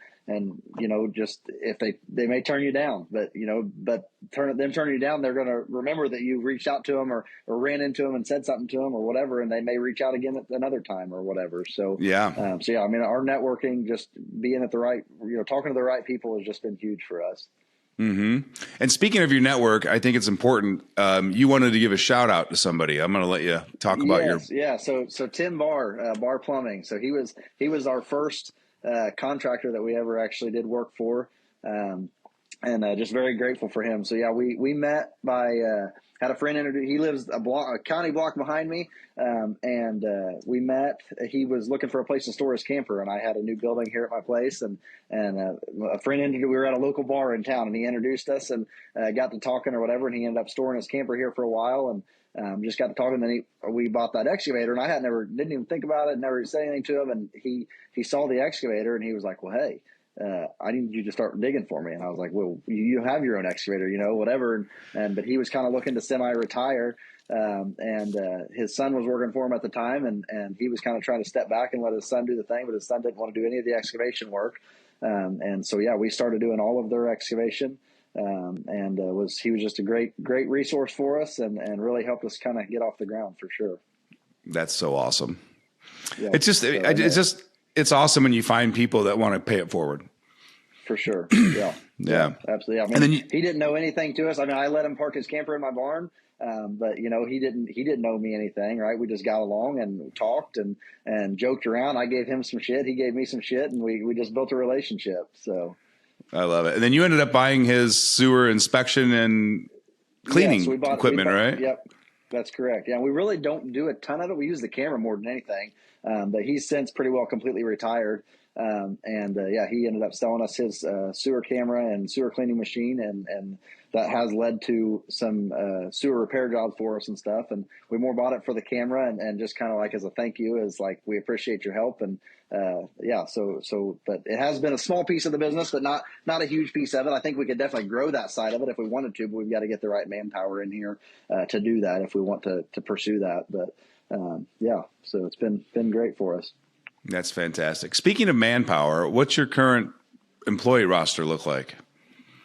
just if they may turn you down, but turning you down, they're going to remember that you reached out to them or ran into them and said something to them or whatever, and they may reach out again at another time or whatever. So, yeah. I mean, our networking, just being at the right, talking to the right people has just been huge for us. Mm-hmm. And speaking of your network, I think it's important. You wanted to give a shout out to somebody. I'm going to let you talk about So Tim Barr, Barr Plumbing. So he was our first contractor that we ever actually did work for, and just very grateful for him. So yeah, we met had a friend introduce. He lives a county block behind me, and we met. He was looking for a place to store his camper, and I had a new building here at my place, and a friend we were at a local bar in town, and he introduced us and got to talking or whatever, and he ended up storing his camper here for a while, and just got to talking. And then we bought that excavator, and I didn't even think about it, never said anything to him, and he saw the excavator, and he was like, well, hey. I need you to start digging for me. And I was like, well, you have your own excavator, whatever. But he was kind of looking to semi-retire. And his son was working for him at the time. And he was kind of trying to step back and let his son do the thing, but his son didn't want to do any of the excavation work. And so, yeah, we started doing all of their excavation. He was just a great resource for us and really helped us kind of get off the ground for sure. That's so awesome. Yeah. It's awesome when you find people that want to pay it forward. For sure. Yeah. Yeah. Absolutely. I mean, and then he didn't know anything to us. I mean, I let him park his camper in my barn. But he didn't know me anything, right? We just got along and talked and joked around. I gave him some shit. He gave me some shit, and we just built a relationship. So I love it. And then you ended up buying his sewer inspection and cleaning equipment, right? Yep. That's correct. Yeah. We really don't do a ton of it. We use the camera more than anything. But he's since pretty well completely retired. He ended up selling us his sewer camera and sewer cleaning machine, and that has led to some sewer repair jobs for us and stuff. And we more bought it for the camera and just kind of like as a thank you, as like, we appreciate your help. And but it has been a small piece of the business, but not a huge piece of it. I think we could definitely grow that side of it if we wanted to, but we've got to get the right manpower in here to do that if we want to pursue that. But so it's been great for us. That's fantastic. Speaking of manpower, what's your current employee roster look like?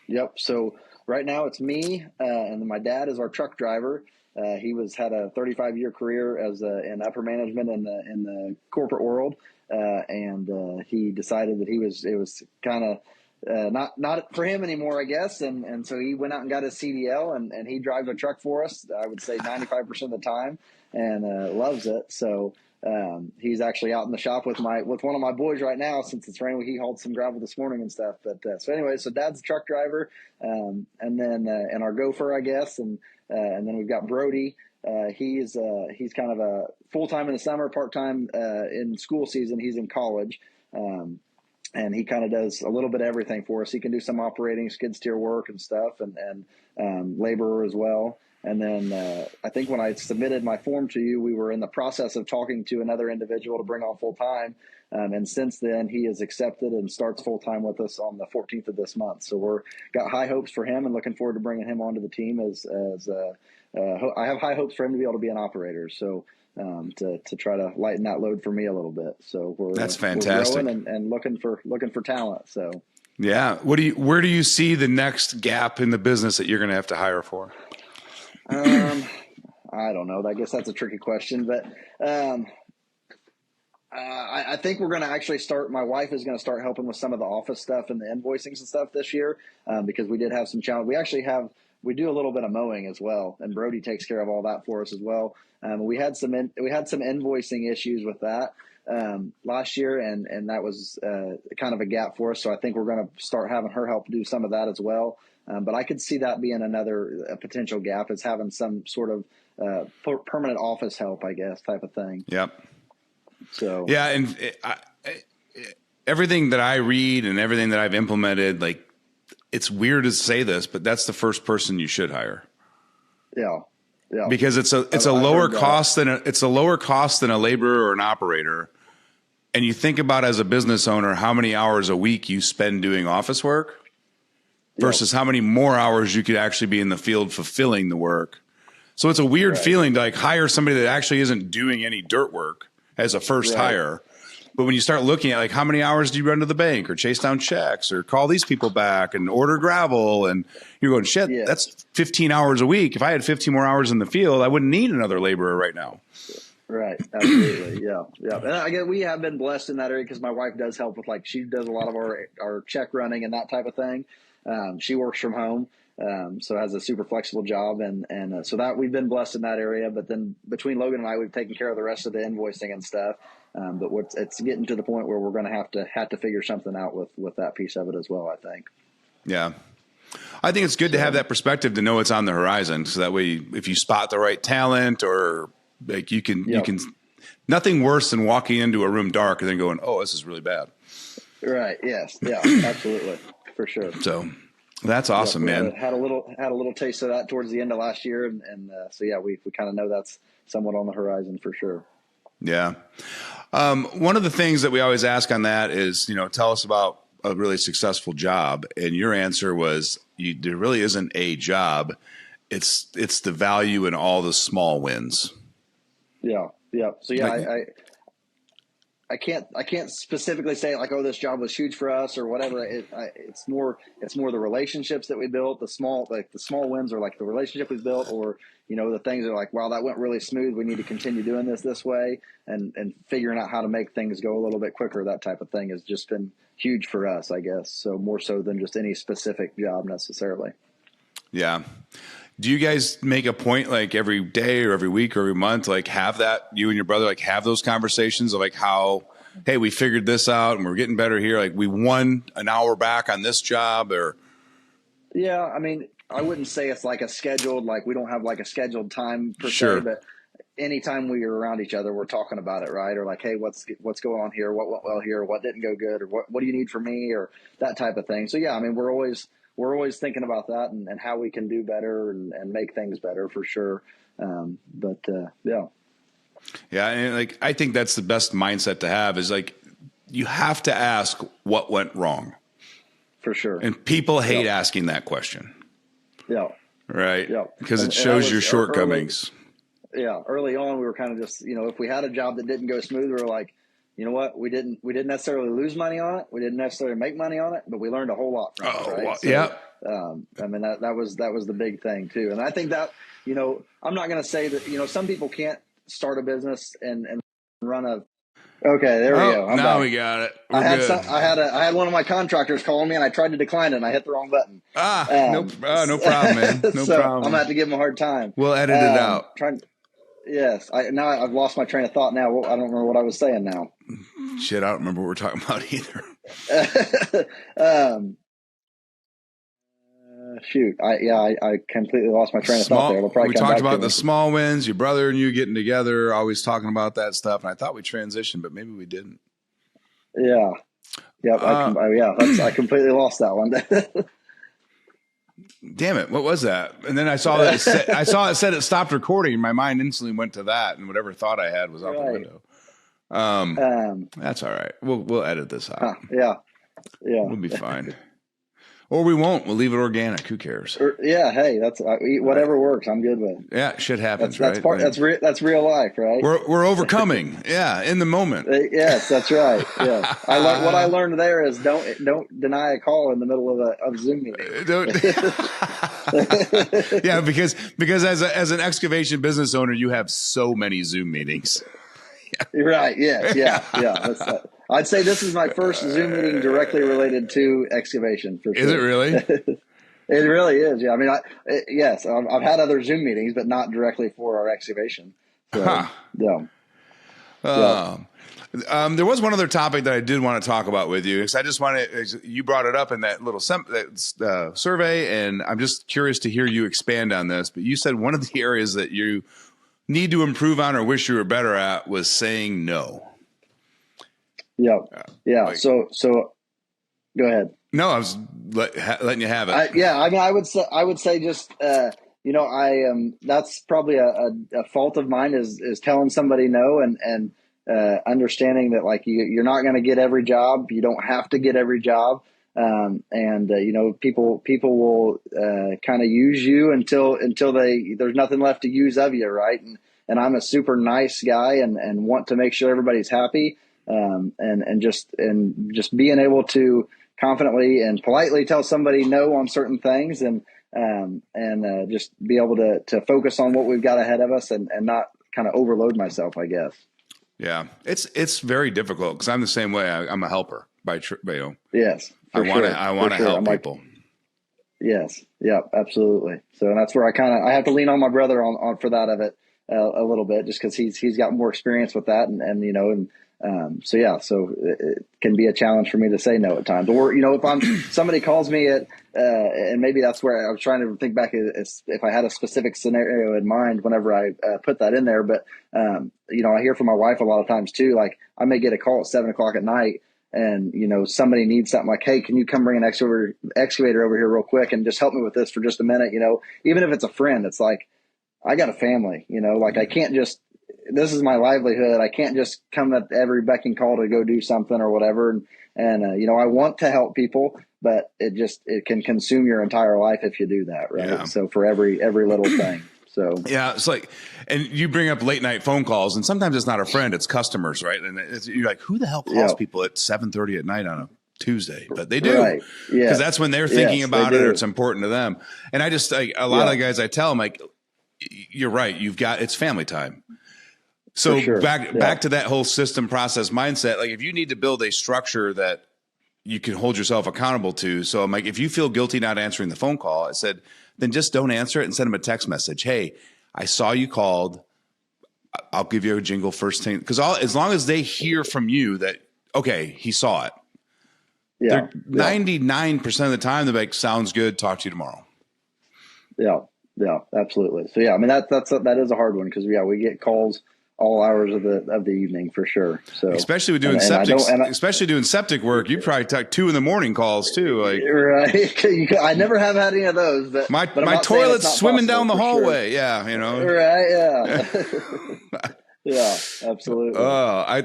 Yep. So right now it's me, and then my dad is our truck driver. He had a 35-year career as in upper management in the corporate world, and he decided that it was kind of not for him anymore, I guess. And so he went out and got his CDL, and he drives a truck for us, I would say 95% of the time, and loves it. So he's actually out in the shop with one of my boys right now, since it's raining. He hauled some gravel this morning and stuff. But so anyway, so Dad's the truck driver, and then and our gopher, I guess, and then we've got Brody. He's kind of a full-time in the summer, part-time in school season. He's in college. And he kind of does a little bit of everything for us. He can do some operating, skid steer work and stuff, and laborer as well. And then I think when I submitted my form to you, we were in the process of talking to another individual to bring on full time. And since then, he has accepted and starts full time with us on the 14th of this month. So got high hopes for him and looking forward to bringing him onto the team. I have high hopes for him to be able to be an operator. So to try to lighten that load for me a little bit. So that's fantastic. We're growing and looking for talent. So yeah, where do you see the next gap in the business that you're going to have to hire for? I don't know. I guess that's a tricky question, but I think we're going to actually start. My wife is going to start helping with some of the office stuff and the invoicing and stuff this year, because we did have some challenge. We do a little bit of mowing as well, and Brody takes care of all that for us as well. We had some invoicing issues with that last year, and that was kind of a gap for us. So I think we're going to start having her help do some of that as well. But I could see that being a potential gap, is having some sort of permanent office help, I guess, type of thing. Yep. So yeah, and everything that I read and everything that I've implemented, like, it's weird to say this, but that's the first person you should hire. Yeah. Yeah. Because it's a lower cost than a lower cost than a laborer or an operator. And you think about, as a business owner, how many hours a week you spend doing office work versus how many more hours you could actually be in the field fulfilling the work. So it's a weird feeling to like hire somebody that actually isn't doing any dirt work as a first hire. But when you start looking at like how many hours do you run to the bank or chase down checks or call these people back and order gravel, and you're going, shit, that's 15 hours a week. If I had 15 more hours in the field, I wouldn't need another laborer right now. Right. Absolutely. Yeah. And again, we have been blessed in that area because my wife does help with, like, she does a lot of our check running and that type of thing. She works from home. So has a super flexible job. And so that we've been blessed in that area. But then between Logan and I, we've taken care of the rest of the invoicing and stuff. But it's getting to the point where we're going to have to figure something out with that piece of it as well, I think. Yeah. I think it's good to have that perspective to know it's on the horizon. So that way, if you spot the right talent, or like you can nothing worse than walking into a room dark and then going, oh, this is really bad. Right. Yes. Yeah, absolutely. For sure. So that's awesome, man. Had a little taste of that towards the end of last year. And so, yeah, we kind of know that's somewhat on the horizon for sure. Yeah. One of the things that we always ask on that is, tell us about a really successful job. And your answer was, there really isn't a job. It's the value in all the small wins. Yeah. So I can't specifically say like, oh, this job was huge for us or whatever. It's more the relationships that we built. The small wins are like the relationship we built, or the things that are like, wow, that went really smooth. We need to continue doing this way, and figuring out how to make things go a little bit quicker. That type of thing has just been huge for us, I guess. So more so than just any specific job necessarily. Yeah. Do you guys make a point, like every day or every week or every month, like have that, you and your brother, like have those conversations of like how, hey, we figured this out and we're getting better here. Like we won an hour back on this job, or? Yeah. I mean, I wouldn't say it's like a scheduled, like we don't have like a scheduled time per se, but anytime we are around each other, we're talking about it, right? Or like, hey, what's going on here? What went well here? What didn't go good? Or what do you need from me? Or that type of thing. So yeah, I mean, we're always thinking about that and how we can do better and make things better for sure. Yeah. Yeah. And like, I think that's the best mindset to have, is like, you have to ask what went wrong. For sure. And people hate asking that question. Yeah. Right. Yeah. Because it shows your shortcomings. Early on, we were kind of just, if we had a job that didn't go smooth, we were like, you know what? We didn't necessarily lose money on it. We didn't necessarily make money on it, but we learned a whole lot from it. Right? Well, so, yeah. I mean, that was the big thing too. And I think that, I'm not going to say that, some people can't start a business and run a. Okay, there we go. I'm now back. We got it. I had one of my contractors calling me, and I tried to decline it, and I hit the wrong button. No problem, man. No so problem. I'm gonna have to give him a hard time. We'll edit it out. Yes. Now I've lost my train of thought. Now I don't remember what I was saying. Now. Shit, I don't remember what we're talking about either. Shoot. I completely lost my train of thought there. We talked about the small wins, your brother and you getting together, always talking about that stuff. And I thought we transitioned, but maybe we didn't. Yeah. Yep. I completely lost that one. Damn it. What was that? And then I saw that it said it stopped recording. And my mind instantly went to that, and whatever thought I had was out the window. That's all right. We'll edit this out. Yeah. We'll be fine. Or we won't. We'll leave it organic. Who cares? Yeah. Hey, that's whatever works. I'm good with. Yeah, shit happens. That's right. That's real life, right? We're overcoming. Yeah, in the moment. Yes, that's right. Yeah. What I learned there is don't deny a call in the middle of a Zoom meeting. Yeah, because as an excavation business owner, you have so many Zoom meetings. Right. Yes. Yeah. I'd say this is my first Zoom meeting directly related to excavation. For sure. Is it really? It really is. Yeah. I mean, yes, I've had other Zoom meetings, but not directly for our excavation. So, yeah. There was one other topic that I did want to talk about with you, because I just wanted, you brought it up in that little survey, and I'm just curious to hear you expand on this. But you said one of the areas that you need to improve on or wish you were better at was saying no. Yeah. So go ahead. No, I was letting you have it. I mean, I would say just that's probably a fault of mine is telling somebody no and understanding that like you're not going to get every job. You don't have to get every job. People will kind of use you until there's nothing left to use of you. Right. And I'm a super nice guy and want to make sure everybody's happy. And just being able to confidently and politely tell somebody no on certain things and just be able to focus on what we've got ahead of us and not kind of overload myself, I guess. Yeah. It's very difficult because I'm the same way. I'm a helper Yes. I want to help people. Yes. Yeah, absolutely. So and that's where I have to lean on my brother on for that of it a little bit, just because he's got more experience with that so it can be a challenge for me to say no at times. Or, if somebody calls me and maybe that's where I was trying to think back if I had a specific scenario in mind whenever I put that in there. But, I hear from my wife a lot of times too, like I may get a call at 7:00 at night and, somebody needs something like, hey, can you come bring an excavator over here real quick and just help me with this for just a minute? Even if it's a friend, it's like, I got a family, like I can't just, this is my livelihood. I can't just come at every beck and call to go do something or whatever. And I want to help people, but it can consume your entire life if you do that. Right. Yeah. So for every little thing. So, yeah, it's like, and you bring up late night phone calls and sometimes it's not a friend, it's customers. Right. And you're like, who the hell calls people at 7:30 at night on a Tuesday? But they do. Right. Because that's when they're thinking about it or it's important to them. And I just like a lot of the guys I tell them like, you're right. It's family time. So back to that whole system process mindset. Like if you need to build a structure that you can hold yourself accountable to. So I'm like, if you feel guilty not answering the phone call, I said, then just don't answer it and send them a text message. Hey, I saw you called. I'll give you a jingle first thing. Because as long as they hear from you that, okay, he saw it. Yeah. 99% of the time, they're like, sounds good. Talk to you tomorrow. Yeah. Yeah, absolutely. So I mean, that is a hard one because we get calls all hours of the evening for sure. So especially with doing especially doing septic work, you probably take 2 a.m. calls too. Like right, I never have had any of those. But my toilet's swimming down the hallway. Sure. Yeah, Right. Yeah. Yeah, absolutely.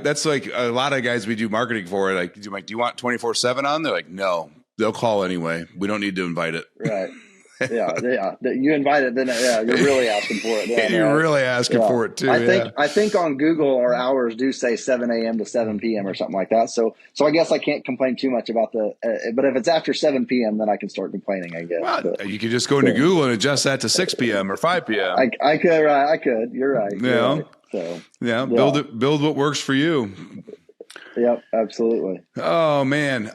That's like a lot of guys we do marketing for. Like, do you want 24/7 on? They're like, no, they'll call anyway. We don't need to invite it. Right. Yeah. You invite it, then you're really asking for it. Then, you're really asking for it too. I think on Google our hours do say 7 a.m. to 7 p.m. or something like that. So I guess I can't complain too much about but if it's after 7 p.m. then I can start complaining, I guess. Well, you could just go into Google and adjust that to 6 p.m. or 5 p.m. I could. I could. You're right. Right. So build what works for you. Yep, absolutely. Oh man.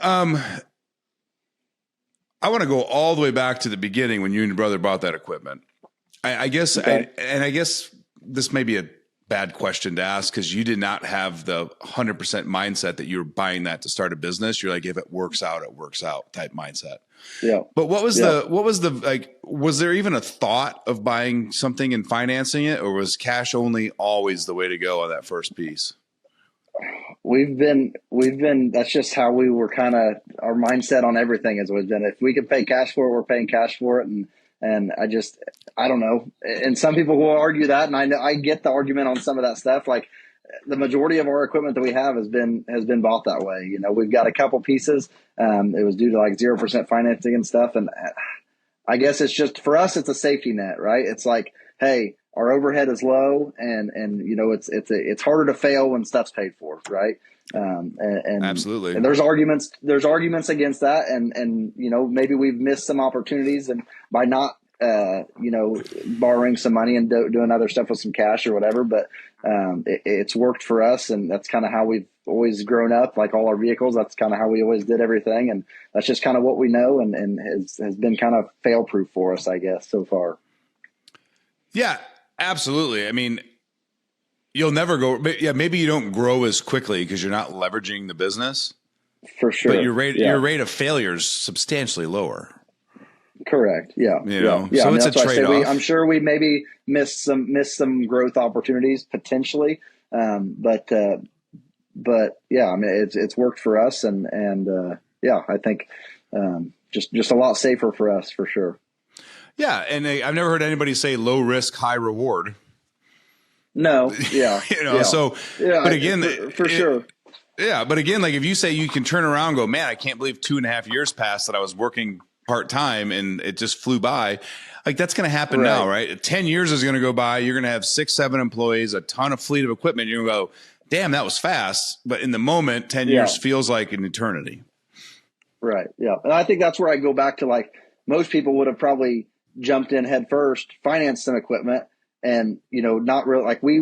I want to go all the way back to the beginning when you and your brother bought that equipment. I guess this may be a bad question to ask because you did not have the 100% mindset that you were buying that to start a business. You're like, if it works out, it works out type mindset. Yeah. But was there even a thought of buying something and financing it, or was cash only always the way to go on that first piece? We've been, that's just how we were our mindset on everything has always been, if we can pay cash for it, we're paying cash for it. And I don't know. And some people will argue that. And I get the argument on some of that stuff. Like the majority of our equipment that we have has been bought that way. We've got a couple pieces. It was due to like 0% financing and stuff. And I guess it's just, for us, it's a safety net, right? It's like, hey, our overhead is low, and it's harder to fail when stuff's paid for, right? And absolutely. And there's arguments against that, and maybe we've missed some opportunities, and by not borrowing some money and doing other stuff with some cash or whatever. But it's worked for us, and that's kind of how we've always grown up. Like all our vehicles, that's kind of how we always did everything, and that's just kind of what we know, and has been kind of fail proof for us, I guess, so far. Yeah. Absolutely. I mean, you'll never go. Yeah, maybe you don't grow as quickly because you're not leveraging the business. For sure. But your rate of failure is substantially lower. Correct. Yeah. So it's a trade-off. I'm sure we maybe missed some growth opportunities potentially. But yeah, I mean, it's worked for us, and I think just a lot safer for us for sure. Yeah. And I've never heard anybody say low risk, high reward. No. Yeah. So, yeah, but again, for sure. Yeah. But again, like if you say you can turn around and go, man, I can't believe 2.5 years passed that I was working part-time and it just flew by. Like that's going to happen now, right? 10 years is going to go by. You're going to have 6, 7 employees, a ton of fleet of equipment. You're going to go, damn, that was fast. But in the moment, 10 years feels like an eternity. Right. Yeah. And I think that's where I go back to, like, most people would have probably jumped in head first, financed some equipment, and, not really, like we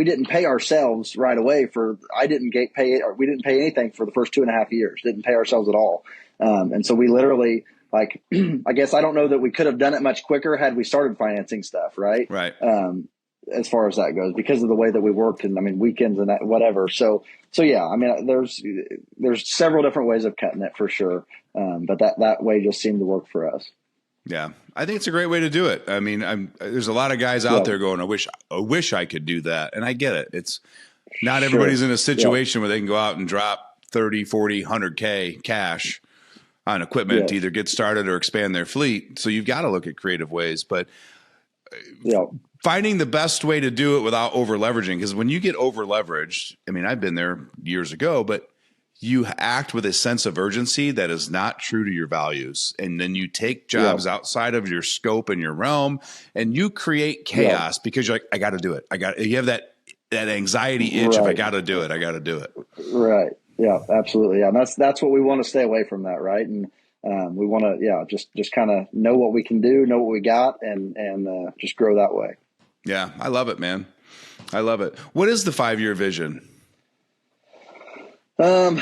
didn't pay ourselves right away we didn't pay anything for the first 2.5 years, didn't pay ourselves at all. And so we literally, like, I guess I don't know that we could have done it much quicker had we started financing stuff. Right. Right. As far as that goes, because of the way that we worked, and weekends and that, whatever. So yeah, there's several different ways of cutting it for sure. But that way just seemed to work for us. Yeah. I think it's a great way to do it. I mean, there's a lot of guys out there going, I wish I could do that. And I get it. It's not everybody's in a situation where they can go out and drop 30, 40, 100K cash on equipment to either get started or expand their fleet. So you've got to look at creative ways, but finding the best way to do it without over leveraging. Because when you get over leveraged, I've been there years ago, but you act with a sense of urgency that is not true to your values. And then you take jobs outside of your scope and your realm, and you create chaos because you're like, I got to do it. You have that anxiety itch of I got to do it. I got to do it. Right. Yeah, absolutely. Yeah. And that's what we want to stay away from, that. Right. And we want to, just kind of know what we can do, know what we got, and just grow that way. Yeah. I love it, man. I love it. What is the 5-year vision? I'm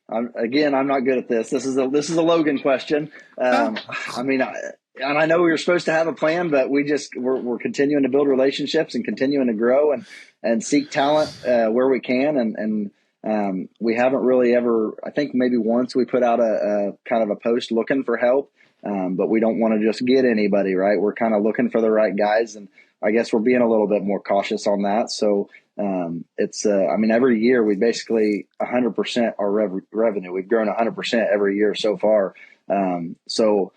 not good at this. This is a Logan question. And I know we were supposed to have a plan, but we're continuing to build relationships and continuing to grow and seek talent where we can. And we haven't really ever, I think maybe once we put out a kind of a post looking for help, but we don't want to just get anybody, right? We're kind of looking for the right guys, and I guess we're being a little bit more cautious on that. So it's every year we basically 100% our revenue. We've grown 100% every year so far. So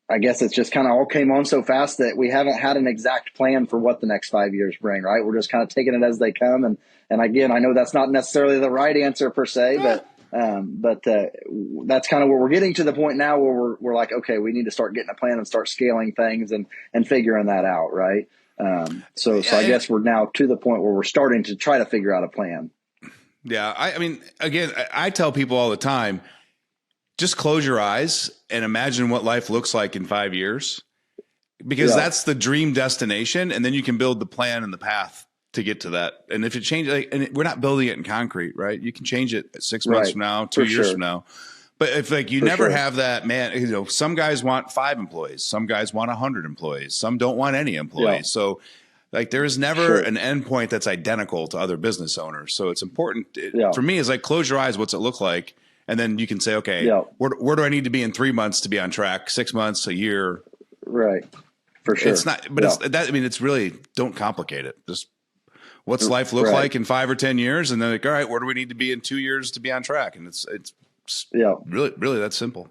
I guess it's just kind of all came on so fast that we haven't had an exact plan for what the next 5 years bring, right? We're just kind of taking it as they come. And again, I know that's not necessarily the right answer per se, but that's kind of where we're getting to the point now where we're like, okay, we need to start getting a plan and start scaling things and figuring that out. Right. So I guess we're now to the point where we're starting to try to figure out a plan. Yeah. Again, I tell people all the time, just close your eyes and imagine what life looks like in 5 years, because that's the dream destination. And then you can build the plan and the path to get to that. And if it changes, and we're not building it in concrete, right? You can change it 6 months from now, 2 years from now. But if you never have that, man, some guys want 5 employees, some guys want 100 employees, some don't want any employees. So there is never an endpoint that's identical to other business owners. So it's important for me is close your eyes. What's it look like? And then you can say, okay, where do I need to be in 3 months to be on track? 6 months, a year. Right. For sure. It's not, but it's really, don't complicate it. Just what's life look like in 5 or 10 years? And then all right, where do we need to be in 2 years to be on track? And it's really, really that simple.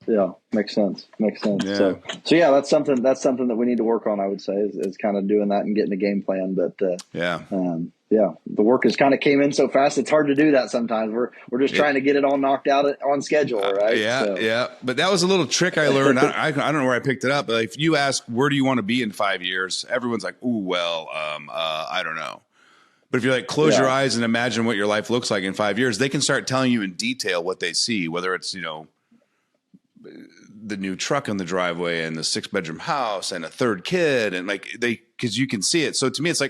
Yeah. Makes sense. Yeah. So that's something that we need to work on, I would say, is kind of doing that and getting a game plan. But the work has kind of came in so fast. It's hard to do that sometimes. We're just trying to get it all knocked out on schedule. Right. Yeah. But that was a little trick I learned. I don't know where I picked it up, but if you ask, where do you want to be in 5 years? Everyone's like, ooh, well, I don't know. But if you're close your eyes and imagine what your life looks like in 5 years, they can start telling you in detail what they see, whether it's, the new truck on the driveway and the 6-bedroom house and a 3rd kid. And because you can see it. So to me, it's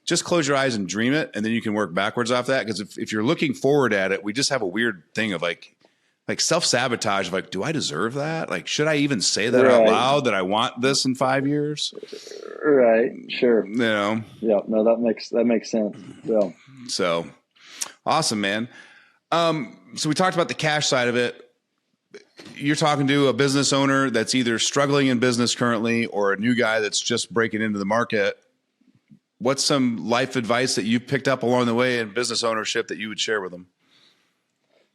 just close your eyes and dream it. And then you can work backwards off that. Because if you're looking forward at it, we just have a weird thing of self-sabotage of do I deserve that? Should I even say that out loud that I want this in 5 years? Right. Sure. Yeah. No, that makes sense. Yeah. So awesome, man. So we talked about the cash side of it. You're talking to a business owner that's either struggling in business currently or a new guy that's just breaking into the market. What's some life advice that you've picked up along the way in business ownership that you would share with them?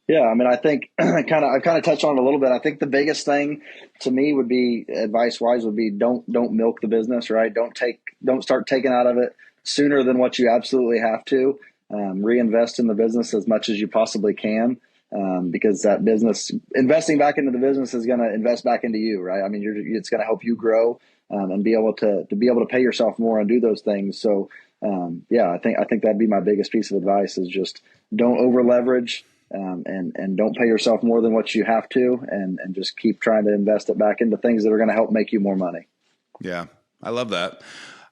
Yeah, I mean, I think I kind of touched on it a little bit. I think the biggest thing to me would be advice wise would be don't milk the business, right? Don't start taking out of it sooner than what you absolutely have to. Reinvest in the business as much as you possibly can, because that business investing back into the business is going to invest back into you, right? I mean, it's going to help you grow, and be able to pay yourself more and do those things. So, yeah, I think that'd be my biggest piece of advice is just don't over leverage. And don't pay yourself more than what you have to, and just keep trying to invest it back into things that are going to help make you more money. Yeah, I love that.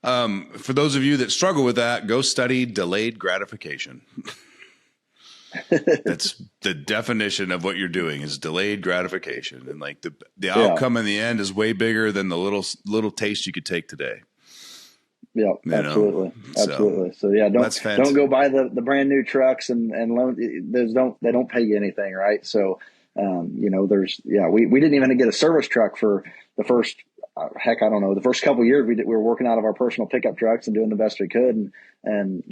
For those of you that struggle with that, go study delayed gratification. That's the definition of what you're doing is delayed gratification. And like the outcome in the end is way bigger than the little taste you could take today. Yeah, absolutely. Absolutely. So yeah, don't go buy the brand new trucks and loan. They don't pay you anything. Right. So, we didn't even get a service truck for the first, I don't know, the first couple of years we were working out of our personal pickup trucks and doing the best we could. And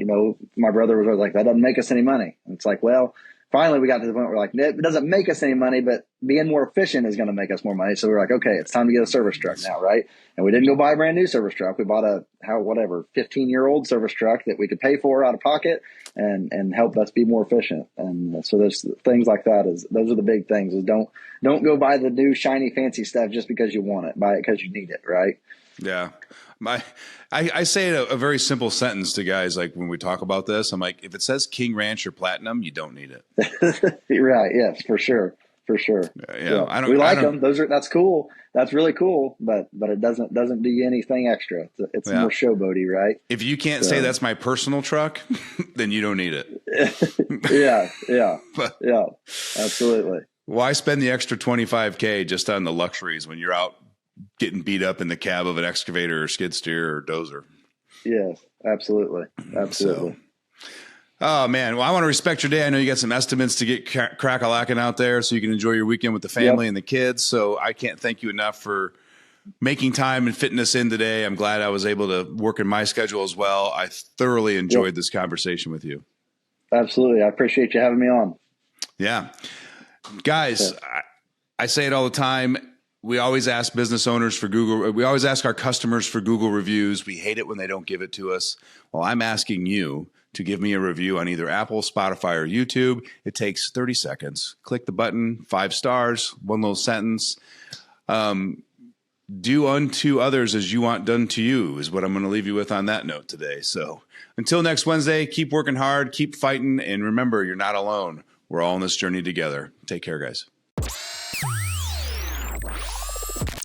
my brother was always like, that doesn't make us any money. And it's like, well, finally we got to the point where we're like, it doesn't make us any money, but being more efficient is going to make us more money. So we're like, okay, it's time to get a service truck now. Right. And we didn't go buy a brand new service truck. We bought a 15-year-old service truck that we could pay for out of pocket and help us be more efficient. And so there's things like that those are the big things is don't go buy the new shiny fancy stuff just because you want it. Buy it because you need it. Right. Yeah. I say a very simple sentence to guys like when we talk about this. I'm like, if it says King Ranch or Platinum, you don't need it. Right. Yes, for sure. For sure. Yeah. We like them. That's cool. That's really cool. But it doesn't do you anything extra. It's more showboaty, right? If you can't say that's my personal truck, then you don't need it. Yeah, absolutely. Why spend the extra $25K just on the luxuries when you're out getting beat up in the cab of an excavator or skid steer or dozer? Yes, absolutely. So, oh man. Well, I want to respect your day. I know you got some estimates to get crack-a-lacking out there so you can enjoy your weekend with the family and the kids. So I can't thank you enough for making time and fitting us in today. I'm glad I was able to work in my schedule as well. I thoroughly enjoyed this conversation with you. Absolutely. I appreciate you having me on. Yeah. Guys, I say it all the time. We always ask business owners for Google. We always ask our customers for Google reviews. We hate it when they don't give it to us. Well, I'm asking you to give me a review on either Apple, Spotify, or YouTube. It takes 30 seconds. Click the button, 5 stars, one little sentence. Do unto others as you want done to you is what I'm going to leave you with on that note today. So until next Wednesday, keep working hard, keep fighting, and remember, you're not alone. We're all on this journey together. Take care, guys.